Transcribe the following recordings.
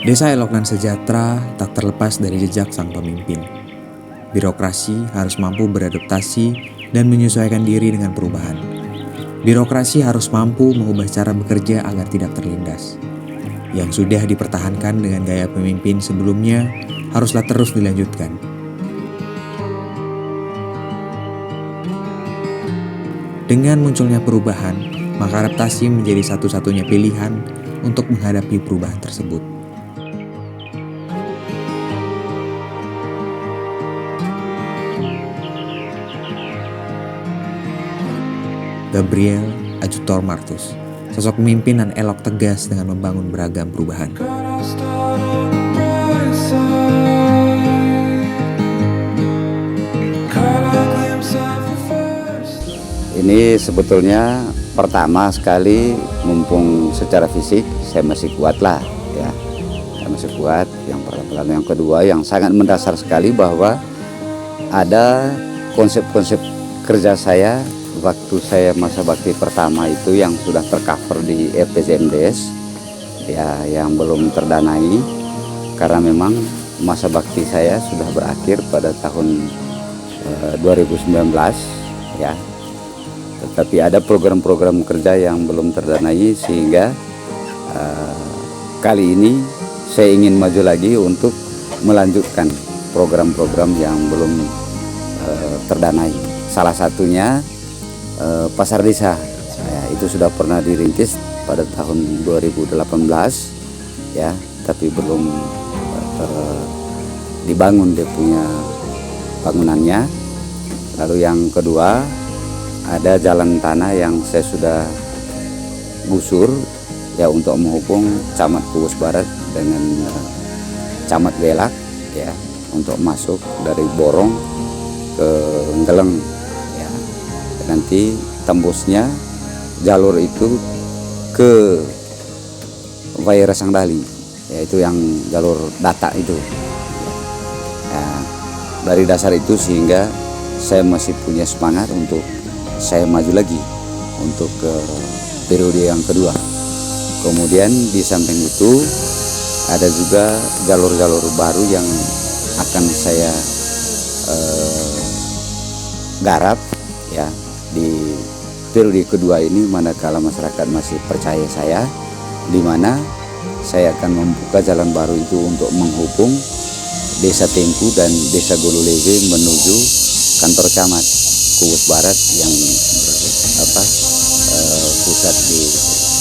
Desa elok dan sejahtera tak terlepas dari jejak sang pemimpin. Birokrasi harus mampu beradaptasi dan menyesuaikan diri dengan perubahan. Birokrasi harus mampu mengubah cara bekerja agar tidak terlindas. Yang sudah dipertahankan dengan gaya pemimpin sebelumnya haruslah terus dilanjutkan. Dengan munculnya perubahan, maka adaptasi menjadi satu-satunya pilihan untuk menghadapi perubahan tersebut. Gabriel Adjutor Martus, sosok pemimpin dan elok tegas dengan membangun beragam perubahan. Ini sebetulnya pertama sekali, mumpung secara fisik saya masih kuat lah ya, saya masih kuat. Yang pertama, yang kedua yang sangat mendasar sekali bahwa ada konsep-konsep kerja saya waktu saya masa bakti pertama itu yang sudah tercover di RPJMDes ya, yang belum terdanai karena memang masa bakti saya sudah berakhir pada tahun 2019 ya. Tetapi ada program-program kerja yang belum terdanai sehingga kali ini saya ingin maju lagi untuk melanjutkan program-program yang belum terdanai. Salah satunya pasar desa ya, itu sudah pernah dirintis pada tahun 2018 ya, tapi belum dibangun dia punya bangunannya. Lalu yang kedua ada jalan tanah yang saya sudah gusur ya, untuk menghubung Camat Kugus Barat dengan Camat Belak ya, untuk masuk dari Borong ke Ngeleng. Nanti tembusnya jalur itu ke Waira Sangdali, yaitu yang jalur data itu ya. Dari dasar itu sehingga saya masih punya semangat untuk saya maju lagi untuk ke periode yang kedua. Kemudian di samping itu ada juga jalur-jalur baru yang akan saya garap ya di periode kedua ini, manakala masyarakat masih percaya saya, di mana saya akan membuka jalan baru itu untuk menghubung Desa Tengku dan Desa Gololege menuju kantor Camat Kugus Barat yang pusat di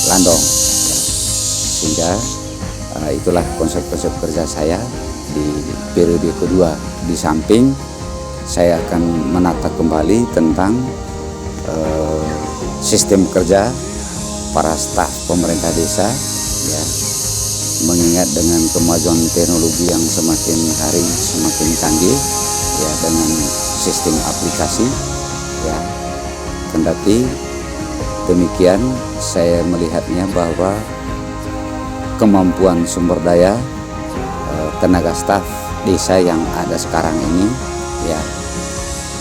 Landong ya. Sehingga itulah konsep-konsep kerja saya di periode kedua. Di samping saya akan menata kembali tentang sistem kerja para staf pemerintah desa ya, mengingat dengan kemajuan teknologi yang semakin hari semakin canggih ya, dengan sistem aplikasi ya. Kendati demikian saya melihatnya bahwa kemampuan sumber daya tenaga staf desa yang ada sekarang ini ya,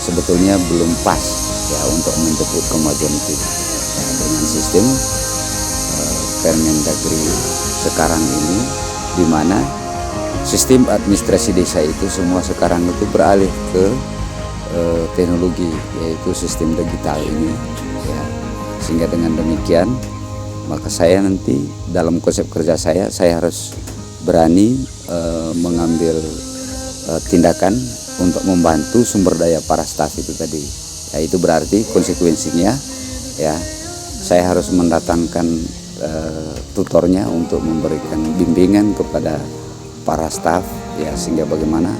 sebetulnya belum pas ya untuk menjemput kemajuan itu ya, dengan sistem Permendagri sekarang ini, di mana sistem administrasi desa itu semua sekarang itu beralih ke teknologi, yaitu sistem digital ini ya. Sehingga dengan demikian maka saya nanti dalam konsep kerja saya harus berani mengambil tindakan untuk membantu sumber daya para staf itu tadi ya. Itu berarti konsekuensinya ya, saya harus mendatangkan tutornya untuk memberikan bimbingan kepada para staf ya, sehingga bagaimana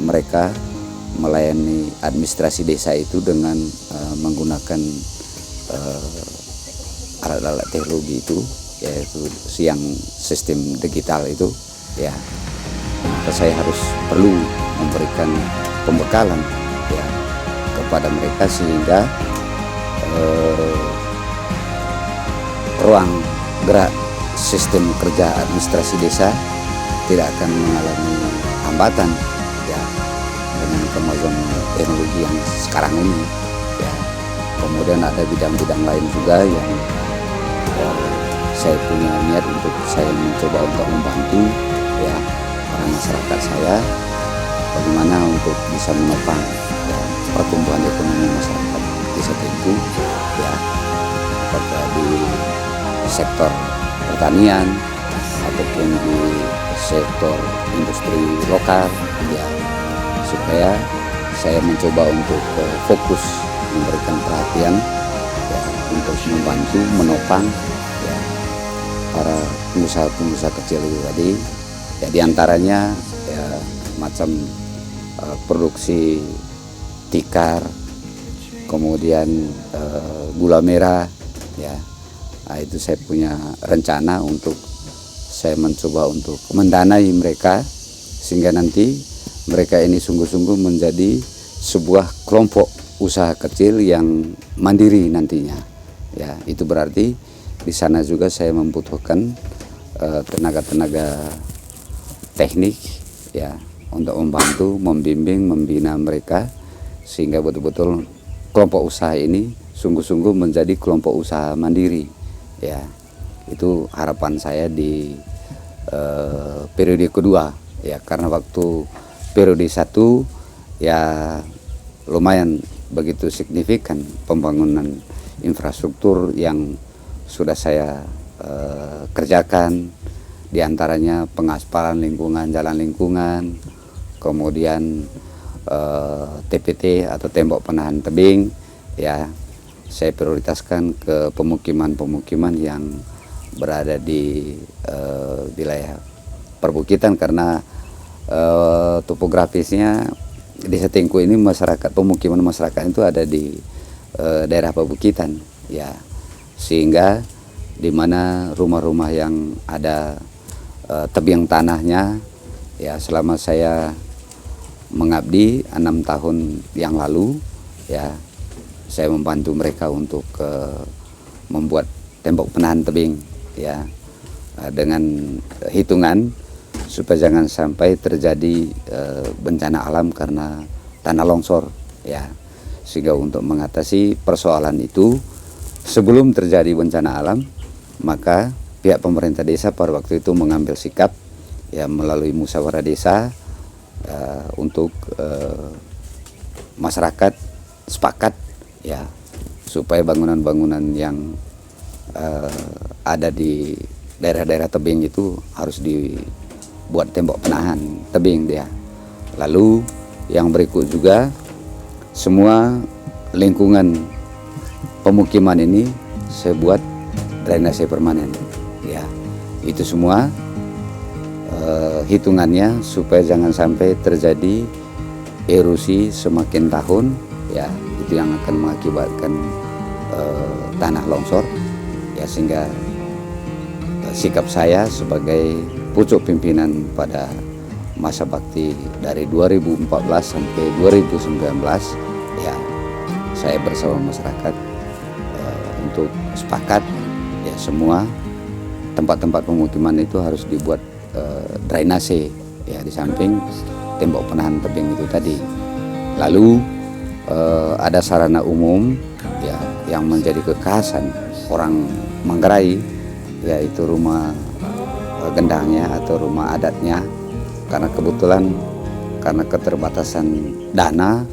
mereka melayani administrasi desa itu dengan menggunakan alat-alat teknologi itu, yaitu yang sistem digital itu ya. Maka saya harus perlu memberikan pembekalan ya kepada mereka sehingga ruang gerak sistem kerja administrasi desa tidak akan mengalami hambatan ya dengan kemajuan teknologi yang sekarang ini ya. Kemudian ada bidang-bidang lain juga yang saya punya niat untuk saya mencoba untuk membantu ya para masyarakat saya bagaimana untuk bisa menopang ya, pertumbuhan ekonomi masyarakat Desa Tengku ya, apakah di sektor pertanian ataupun di sektor industri lokal ya, supaya saya mencoba untuk fokus memberikan perhatian ya, untuk membantu menopang ya, para pengusaha-pengusaha kecil itu tadi ya, diantaranya ya, macam produksi tikar, kemudian gula merah ya. Nah, itu saya punya rencana untuk saya mencoba untuk mendanai mereka sehingga nanti mereka ini sungguh-sungguh menjadi sebuah kelompok usaha kecil yang mandiri nantinya ya. Itu berarti di sana juga saya membutuhkan tenaga-tenaga teknik ya, untuk membantu, membimbing, membina mereka sehingga betul-betul kelompok usaha ini sungguh-sungguh menjadi kelompok usaha mandiri ya. Itu harapan saya di periode kedua ya, karena waktu periode 1 ya lumayan begitu signifikan pembangunan infrastruktur yang sudah saya kerjakan, diantaranya pengaspalan lingkungan, jalan lingkungan, kemudian TPT atau tembok penahan tebing ya, saya prioritaskan ke pemukiman-pemukiman yang berada di wilayah perbukitan karena topografisnya Desa Tengku ini pemukiman masyarakat itu ada di daerah perbukitan ya, sehingga di mana rumah-rumah yang ada tebing tanahnya ya, selama saya mengabdi 6 tahun yang lalu ya, saya membantu mereka untuk membuat tembok penahan tebing ya, dengan hitungan supaya jangan sampai terjadi bencana alam karena tanah longsor ya, sehingga untuk mengatasi persoalan itu sebelum terjadi bencana alam, maka pihak pemerintah desa pada waktu itu mengambil sikap ya melalui musyawarah desa untuk masyarakat sepakat ya, supaya bangunan-bangunan yang ada di daerah-daerah tebing itu harus dibuat tembok penahan tebing dia. Lalu yang berikut juga semua lingkungan pemukiman ini saya buat drainase permanen ya. Itu semua hitungannya supaya jangan sampai terjadi erosi semakin tahun ya, itu yang akan mengakibatkan tanah longsor ya, sehingga sikap saya sebagai pucuk pimpinan pada masa bakti dari 2014 sampai 2019 ya, saya bersama masyarakat untuk sepakat ya, semua tempat-tempat pemukiman itu harus dibuat drainase ya, di samping tembok penahan tebing itu tadi. Lalu ada sarana umum ya yang menjadi kekhasan orang Manggarai, yaitu rumah gendangnya atau rumah adatnya, karena kebetulan karena keterbatasan dana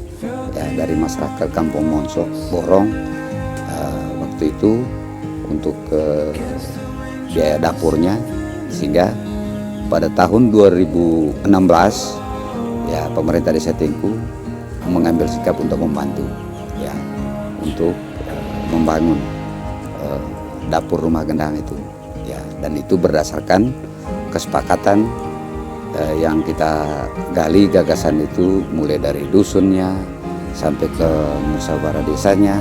ya dari masyarakat Kampung Monsok Borong waktu itu untuk biaya dapurnya, sehingga pada tahun 2016 ya pemerintah Desa Tengku mengambil sikap untuk membantu ya, untuk membangun dapur rumah gendang itu ya, dan itu berdasarkan kesepakatan yang kita gali gagasan itu mulai dari dusunnya sampai ke musyawarah desanya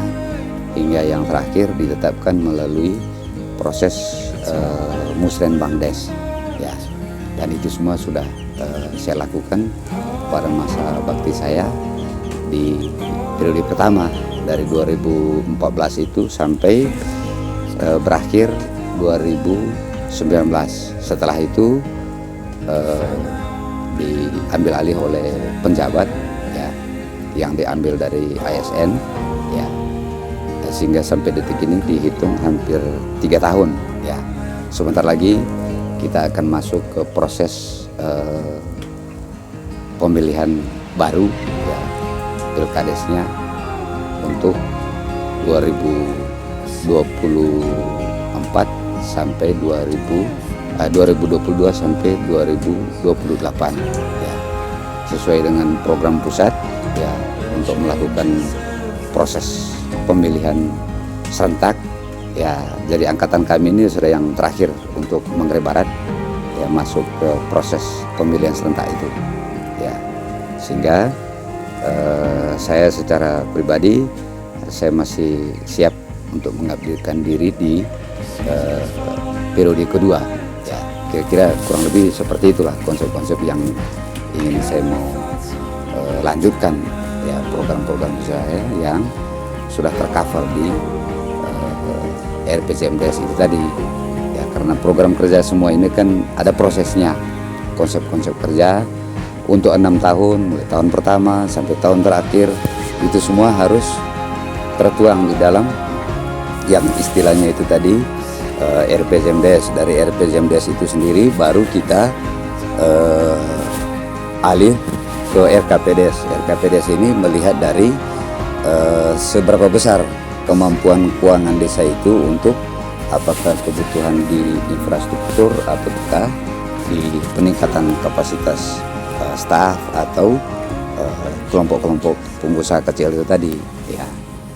hingga yang terakhir ditetapkan melalui proses Musrenbangdes ya, dan itu semua sudah saya lakukan pada masa bakti saya di periode pertama dari 2014 itu sampai berakhir 2019. Setelah itu diambil alih oleh penjabat ya, yang diambil dari ASN ya, sehingga sampai detik ini dihitung hampir 3 tahun ya. sebentar lagi kita akan masuk ke proses pemilihan baru ya, pilkadesnya untuk 2024 sampai 2022 sampai 2028 ya, sesuai dengan program pusat ya, untuk melakukan proses pemilihan serentak ya. Jadi angkatan kami ini sudah yang terakhir untuk Manggarai Barat ya, masuk ke proses pemilihan serentak itu ya, sehingga saya secara pribadi saya masih siap untuk mengabdikan diri di periode kedua ya. Kira-kira kurang lebih seperti itulah konsep-konsep yang ingin saya mau lanjutkan ya, program-program saya yang sudah tercover di RPJMDes itu tadi ya, karena program kerja semua ini kan ada prosesnya, konsep-konsep kerja untuk 6 tahun, mulai tahun pertama sampai tahun terakhir, itu semua harus tertuang di dalam yang istilahnya itu tadi RPJMDes. Dari RPJMDes itu sendiri baru kita alih ke RKPDes. RKPDes ini melihat dari seberapa besar kemampuan keuangan desa itu untuk apakah kebutuhan di infrastruktur ataukah di peningkatan kapasitas staf atau kelompok-kelompok pengusaha kecil itu tadi.